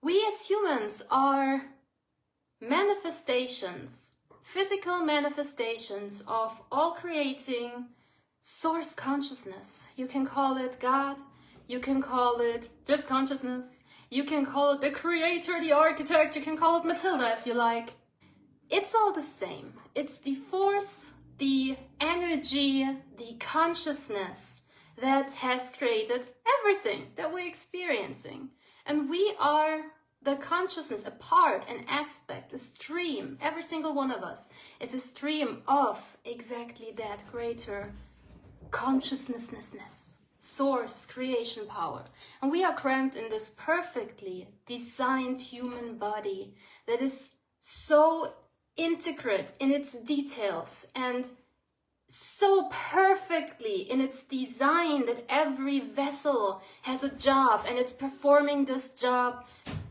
We as humans are manifestations, physical manifestations of all creating source consciousness. You can call it God, you can call it just consciousness, you can call it the creator, the architect, you can call it Matilda if you like. It's all the same. It's the force, the energy, the consciousness that has created everything that we're experiencing. And we are the consciousness, a part, an aspect, a stream. Every single one of us is a stream of exactly that greater consciousness, source, creation power. And we are cramped in this perfectly designed human body that is so intricate in its details and so perfectly in its design that every vessel has a job and it's performing this job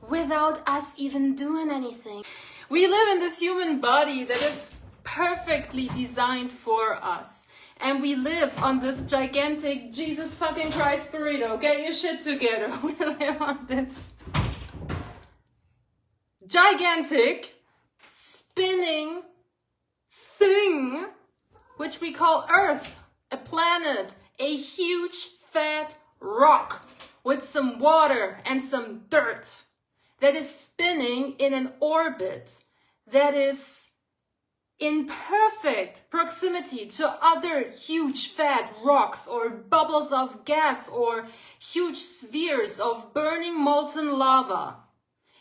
without us even doing anything. We live in this human body that is perfectly designed for us. And we live on this gigantic Jesus fucking Christ burrito. Get your shit together. We live on this gigantic spinning thing which we call Earth, a planet, a huge fat rock with some water and some dirt that is spinning in an orbit that is in perfect proximity to other huge fat rocks or bubbles of gas or huge spheres of burning molten lava.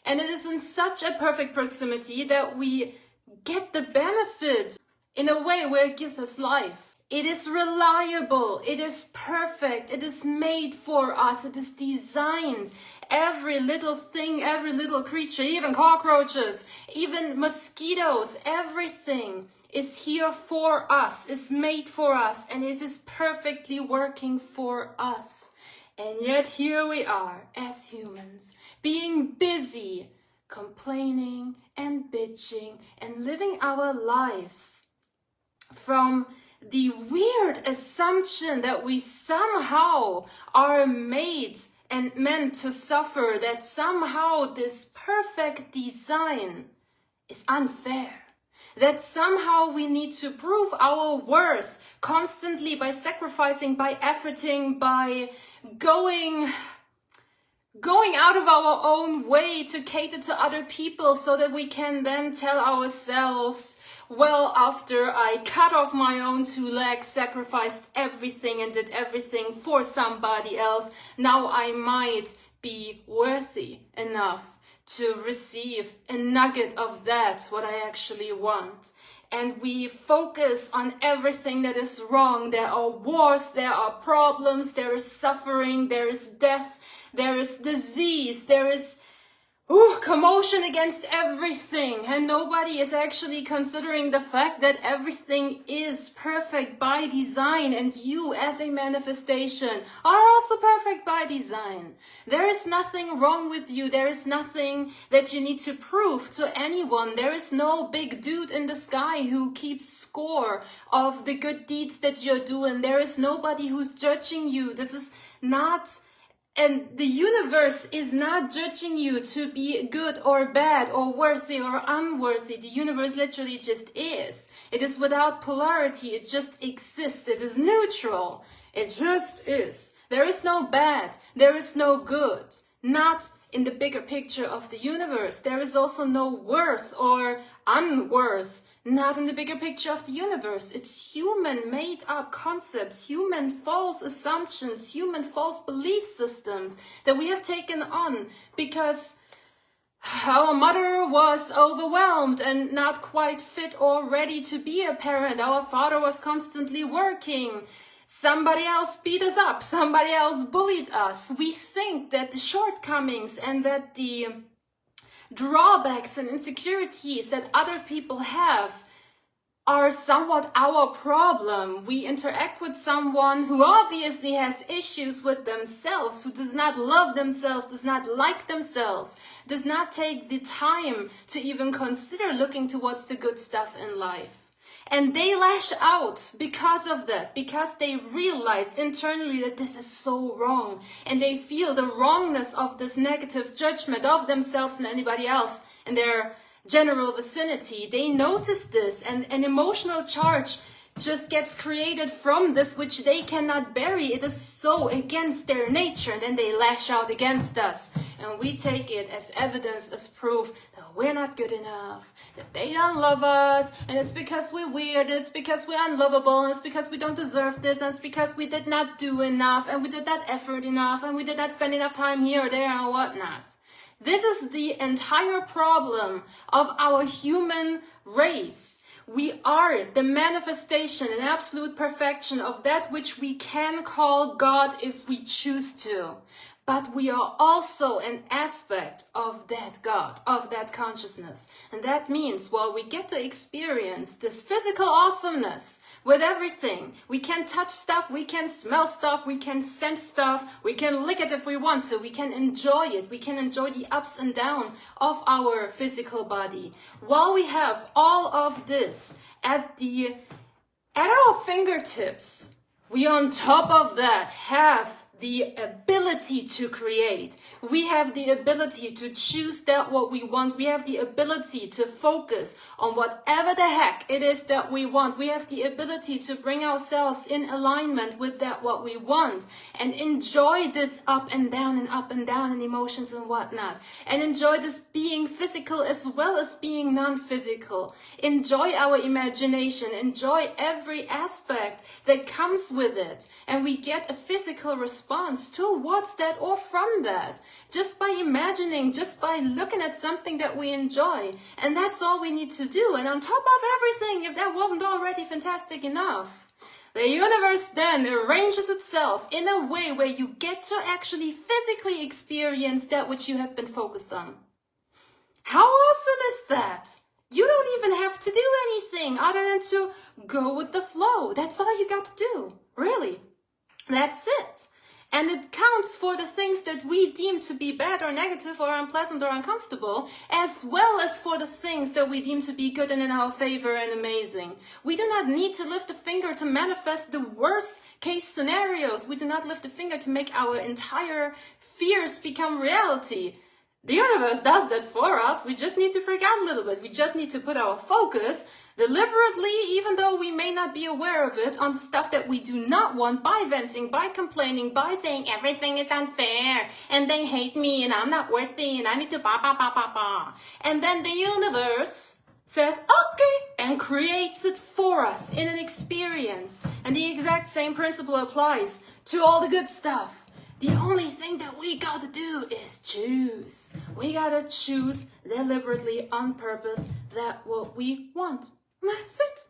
And it is in such a perfect proximity that we get the benefit in a way where it gives us life. It is reliable, it is perfect, it is made for us, it is designed. Every little thing, every little creature, even cockroaches, even mosquitoes, everything is here for us, is made for us, and it is perfectly working for us. And yet here we are as humans, being busy, complaining and bitching and living our lives from the weird assumption that we somehow are made and meant to suffer, that somehow this perfect design is unfair, that somehow we need to prove our worth constantly by sacrificing, by efforting, by going out of our own way to cater to other people so that we can then tell ourselves, well, after I cut off my own 2 legs, sacrificed everything and did everything for somebody else, now I might be worthy enough to receive a nugget of that, what I actually want. And we focus on everything that is wrong. There are wars, there are problems, there is suffering, there is death, there is disease, there is commotion against everything, and nobody is actually considering the fact that everything is perfect by design, and you as a manifestation are also perfect by design. There is nothing wrong with you. There is nothing that you need to prove to anyone. There is no big dude in the sky who keeps score of the good deeds that you're doing. There is nobody who's judging you. This is not... And the universe is not judging you to be good or bad or worthy or unworthy. The universe literally just is. It is without polarity. It just exists. It is neutral. It just is. There is no bad. There is no good. Not in the bigger picture of the universe. There is also no worth or unworth. Not in the bigger picture of the universe. It's human made up concepts, human false assumptions, human false belief systems that we have taken on because our mother was overwhelmed and not quite fit or ready to be a parent. Our father was constantly working. Somebody else beat us up. Somebody else bullied us. We think that the shortcomings and that the drawbacks and insecurities that other people have are somewhat our problem. We interact with someone who obviously has issues with themselves, who does not love themselves, does not like themselves, does not take the time to even consider looking towards the good stuff in life. And they lash out because of that, because they realize internally that this is so wrong. And they feel the wrongness of this negative judgment of themselves and anybody else in their general vicinity. They notice this, and an emotional charge just gets created from this, which they cannot bury. It is so against their nature, and then they lash out against us. And we take it as evidence, as proof that we're not good enough, that they don't love us, and it's because we're weird, and it's because we're unlovable, and it's because we don't deserve this, and it's because we did not do enough, and we did not effort enough, and we did not spend enough time here or there and whatnot. This is the entire problem of our human race. We are the manifestation and absolute perfection of that which we can call God if we choose to. But we are also an aspect of that God, of that consciousness. And that means, while we get to experience this physical awesomeness with everything, we can touch stuff, we can smell stuff, we can sense stuff, we can lick it if we want to, we can enjoy it, we can enjoy the ups and downs of our physical body. While we have all of this at our fingertips, we on top of that have the ability to create. We have the ability to choose that what we want. We have the ability to focus on whatever the heck it is that we want. We have the ability to bring ourselves in alignment with that what we want and enjoy this up and down and emotions and whatnot. And enjoy this being physical as well as being non-physical. Enjoy our imagination. Enjoy every aspect that comes with it. And we get a physical response towards that or from that, just by imagining, just by looking at something that we enjoy. And that's all we need to do. And on top of everything, if that wasn't already fantastic enough, the universe then arranges itself in a way where you get to actually physically experience that which you have been focused on. How awesome is that? You don't even have to do anything other than to go with the flow. That's all you got to do, really. That's it. And it counts for the things that we deem to be bad or negative or unpleasant or uncomfortable, as well as for the things that we deem to be good and in our favor and amazing. We do not need to lift a finger to manifest the worst case scenarios. We do not lift a finger to make our entire fears become reality. The universe does that for us. We just need to freak out a little bit. We just need to put our focus deliberately, even though we may not be aware of it, on the stuff that we do not want, by venting, by complaining, by saying everything is unfair and they hate me and I'm not worthy and I need to ba. And then the universe says, okay, and creates it for us in an experience. And the exact same principle applies to all the good stuff. The only thing that we gotta do is choose. We gotta choose deliberately on purpose that what we want. That's it.